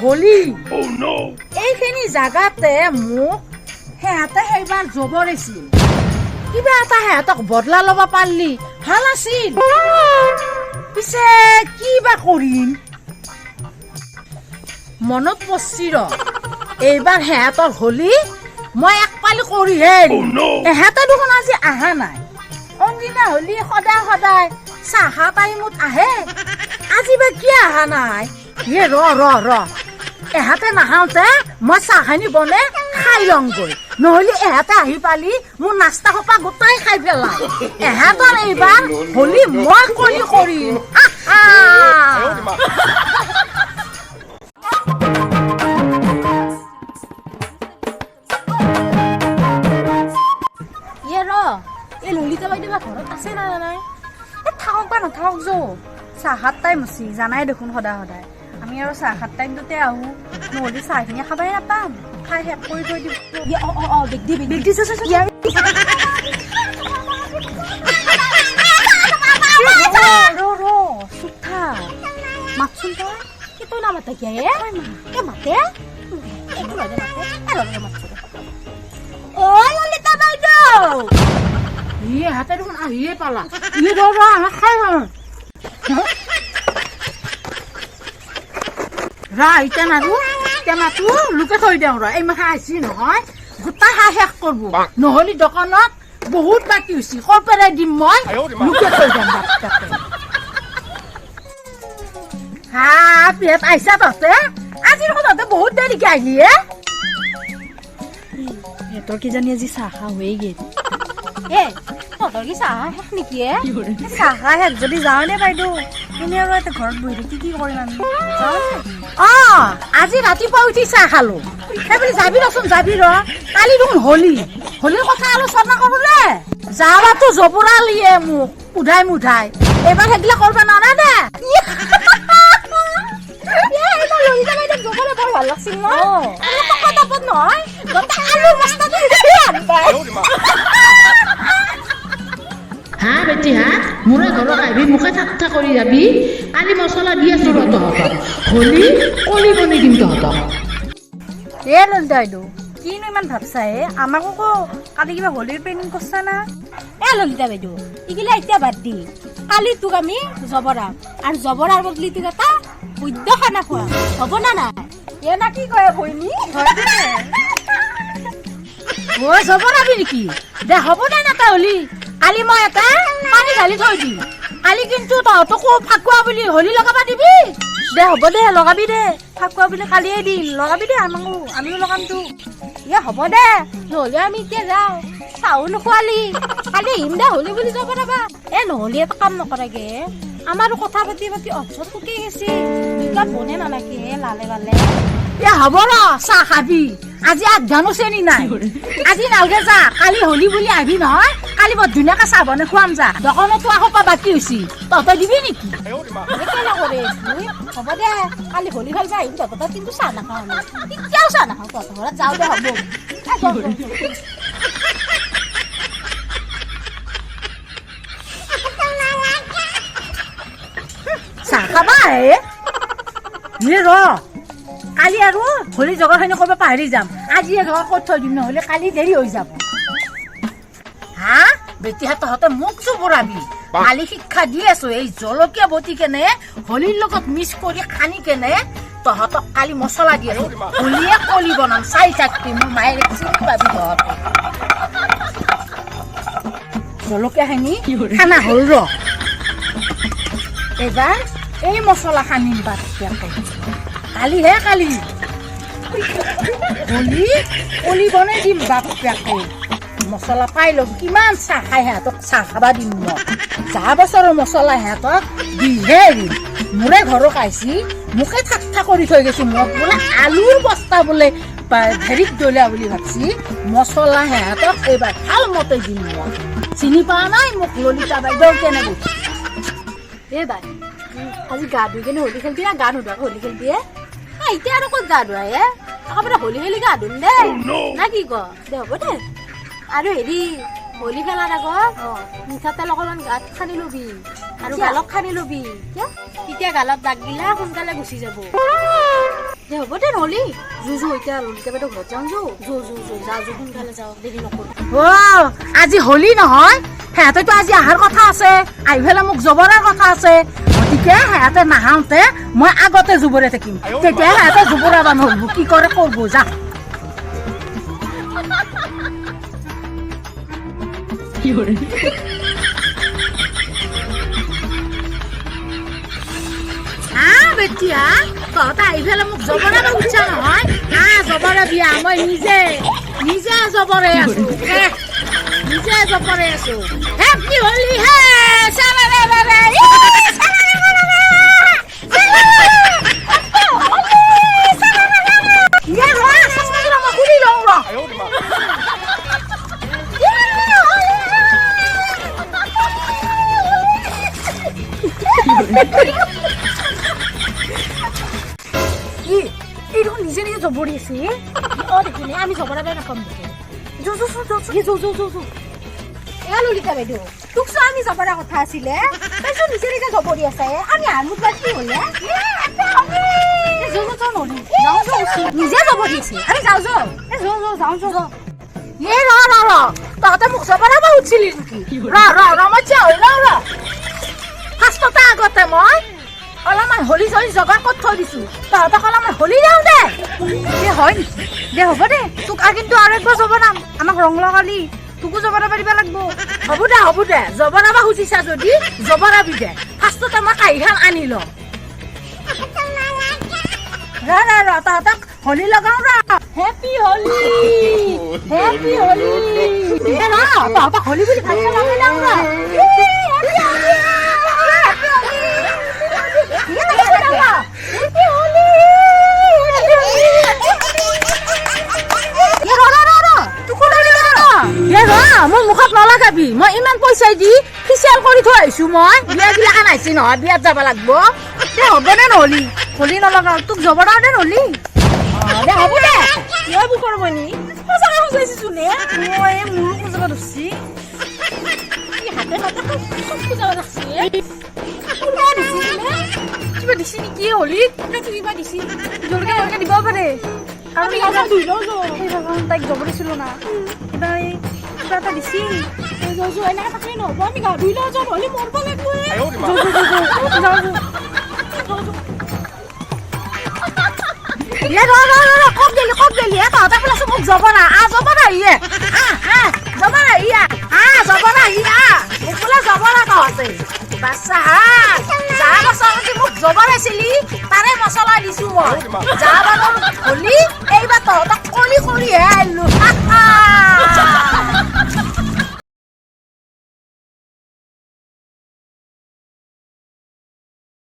হোলী এইখিনি জাগাতে মোক সিহঁতে সেইবাৰ জবৰিছিল কিবা এটা সিহঁতক বদলা ল'ব পাৰিলি ভাল আছিল পিছে কিবা কৰিম মনত পৰছি ৰ এইবাৰ সিহঁতৰ হোলী মই এক পালি কৰিহে এহেঁতে দেখোন আজি আহা নাই অন্দিনা হোলী সদায় সদায় চাহা টাইমত আহে আজি বা কিয় আহা নাই ৰ এহেঁতে নাহাওঁতে মই চাহখিনি বনে খাই লওঁগৈ নহ'লে এহেঁতে আহি পালি মোৰ নাস্তা সোপা গোটাই খাই পেলাই এহেঁতৰ এইবাৰ হোলী মই কৰিম এই ললিতা বাইদেউ ঘৰত আছে না নাই থাকক বা নাথাকক যো চাহাত টাইম হৈছে জানাই দেখোন সদায় সদায় আমি আৰু চাহাত টাইমটোতে আহো নহ'লে চাহখিনি খাবাই নাপাম খাই শেষ কৰি থৈ দিম মাতচোন তই কি তই নামাতা কিয় মাতে ললিতা বাইদেউ হাতে দেখোন আহিয়ে পালা আমাক খাই এতিয়া নাৰু টেমাটো লুকে থৈ দিওঁ এই মাথা আহিছি নহয় গোটাই হাঁহ শেষ কৰিব নহ'লে দোকানত বহুত বাকী হৈছে ক'ৰ পেলাই দিম মই লুকে থৈ দিম পিহঁত আহিছা তহঁতে আজি দেখোন তহঁতে বহুত দেৰিকে আহিলি সিহঁতৰ কিজানি আজি চাহ খা হৈয়ে গেল তহঁতৰ কি চাহ শেষ নেকি চাহ খা শেষ যদি যাওঁ দে বাইদেউ এনে আৰু এটা ঘৰত বহি থাকি কি কৰিম আমি আজি ৰাতিপুৱা উঠি চাহ খালো সেইবুলি যাবি ৰচোন যাবি ৰ কালি দেখোন হোলীৰ কথা আলোচনা কৰো দে যাবাতো জবৰালিয়ে মোক মুধাই এইবাৰ সেইগিলা কৰিব নোৱাৰা দে ভাল লাগছিল নহয় হা বেটি হা মোৰে ঘৰত আহিবি মোকে ঠাট্টা কৰি যাবি কালি মছলা দি আছো ৰ তহঁতক হোলী কলি বনাই দিম তহঁতক ললিতা বাইদেউ কিনো ইমান ভাবছা আমাকো কালি কিবা হোলীৰ প্লেনিং কৰছা না ললিতা বাইদেউ এইগিলা এতিয়া বাদ দি কালি তোক আমি জবৰাম আৰু জবৰাৰ বদলি তোক এটা বৈদ্য খানা খোৱা হ'ব না নাই না কি কয় বইনি জবৰাবি নেকি দে হ'ব দে না হোলী কালি মই এটা পানী ঢালি থৈ দিম কালি কিন্তু তহঁতকো ফাকুৱা বুলি হোলী লগাব দিবি দে হ'ব দে লগাবি দে ফাকুৱা বুলি কালিয়ে দিম লগাবি দে আমিও লগামতো হ'ব দে নহ'লে আমি এতিয়া যাওঁ চাহো নোখোৱালি কালি আহিম দে হোলী বুলি যাব ৰবা নহ'লে এটা কাম নকৰাগে আমাৰো কথা পাতি অফচত শুকি গেছি দুটা বনে নালাগে লালে লালে হ'ব ৰ চাহ খাবি আজি আগজানো চেনি নাই আজি নালগে যা কালি হোলী বুলি আহিবি নহয় কালি বৰ ধুনীয়াকে চাহ বনাই খুৱাম যা দোকানতো আকৌ বাকী হৈছে তহঁতে দিবি নেকি হ'ব দে কালি হোলী খেলিব আহিম তহঁতৰ কিন্তু চাহ নাখাওঁ আমি তেতিয়াও চাহ নাখাওঁ তহঁতৰ ঘৰত যাওঁ দে হ'ব চাহ খাবা ৰ কালি আৰু হোলী জগাখিনি কৰিব পাহৰি যাম আজি ঘৰ ক'ত থৈ দিম নহ'লে কালি দেৰি হৈ যাব বেটিহঁত তহঁতে মোক জবৰাবি কালি শিক্ষা দি আছো এই জলকীয়া বটি কেনে হোলীৰ লগত মিক্স কৰি সানি কেনে তহঁতক কালি মছলা দি আছো হোলীয়ে কলি বনাম চাই থাকবি মোৰ মায়ে চিনি পাবি তহঁতে জলকীয়াখিনি খানা হ'ল ৰ এইবাৰ এই মছলা সানিম কালি হোলী কলি বনাই দিম বাপেকে মছলা পাই ল'ব কিমান চাহ খাই সিহঁতক চাহ খাবা দিম মই যোৱা বছৰৰ মছলা সিহঁতক দিহে এৰিম মোৰে ঘৰত আহিছি মোকে ঠাট্টা কৰি থৈ গৈছো মোক বোলে আলুৰ বস্তা বোলে হেৰিত দলিয়া বুলি ভাবছি মছলা সিহঁতক এইবাৰ ভাল মতে দিম মই চিনি পোৱা নাই মোক ললিতা বাইদেউ কেনেকৈ বাই আজি গা ধুই কেনে হোলী খেলবি না গা নোধোৱাকৈ হোলী খেলবি এতিয়া আৰু ক'ত গা ধোৱাই আকৌ হোলী খেলি গা ধুম দে না কি ক দে হ'ব দে আৰু হেৰি হোলী খেলাৰ আগত মিঠাতেল অকণমান গাত সানি ল'বি আৰু গালত সানি ল'বি তেতিয়া গালত দাগ গিলা সোনকালে গুচি যাব দে হ'ব দে নহ'লি যো এতিয়া ললিতা বাইদেউ ঘৰত যাওঁ যো যা সোনকালে যাওঁ দেৰি নকৰোঁ আজি হলি নহয় সিহঁতেতো আজি অহাৰ কথা আছে আহি পেলাই মোক জবৰাৰ কথা আছে গতিকে সিহঁতে নাহাওঁতে মই আগতে জুবৰে থাকিম তেতিয়া সিহঁতে জুবৰাব নহ'ব কি কৰে কৰিব যা বেটিয়া তহঁতে আহি পেলাই মোক জবৰাব ইচ্ছা নহয় জবৰা বিয়া মই নিজে জবৰে আছো নিজে জবৰে আছো হেপি হলি হে নিজে নিজে জবৰি আছে দেখিলে আমি জবৰা বেয়া নাপাম ললিতা বাইদেউ তোকচো আমি জবৰা কথা আছিলে তইচোন নিজে নিজে জবৰি আছে আমি আলু কি হলে নিজে জবৰি আছে আমি যাওঁ তহঁতে মোক জবৰাব উঠিলি নেকি ফাৰ্ষ্টতে আগতে মই অলপমান হলি চলি জগাৰ ক'ত থৈ দিছো তহঁতক অলপমান হলি যাওঁ দে হয় নেকি দে হ'ব দে তোক কিন্তু আৰু একবাৰ জবৰাম আমাক ৰং লগালি তোকো জবৰাব দিব লাগিব হ'ব দে জবৰাব খুজিছা যদি জবৰাবি দে ফাৰ্ষ্টতে মই কাঁহীখন আনি লওঁ তহঁতক হলি লগাওঁ হেপি হলি তহঁতক হলি বুলি ভালকে লগাই লওঁ মোৰ মুখত নলগাবি মই ইমান পইচা দি ফিচিয়েল কৰি থৈ আহিছো মই বিয়া বিলাখান আহিছে নহয় বিয়াত যাব লাগিব দে হ'ব দে নহলি হলি নলগাও তোক জবৰা দে নহলি দে হ'ব দে কিয় বুকৰ মনি সঁচাকে খুজাইছো নে মই মোৰো খুজাব ধৰছি হাতে হাতে খুব খুজাব ধৰছি কিবা দিছি নেকি হলি কিবা দিছি জলকে দিব পাৰে আমি তাইক জবৰিছিলো না কিবা এটা দিছি এনেকে থাকলে নহ'ব আমি গা ধুই লওঁ যাওঁ নহ'লে মৰব লাগিব কওক গেলি তহঁতে পেলাইছো মোক জবৰা জবৰা মোক বোলে জবৰা তহঁতে বাচ্চা যা বছৰ মোক জবৰাইছিলি তাৰে মছলা দিছো মই যা বানৰ হলি এইবাৰ তহঁতক কলি কৰিহে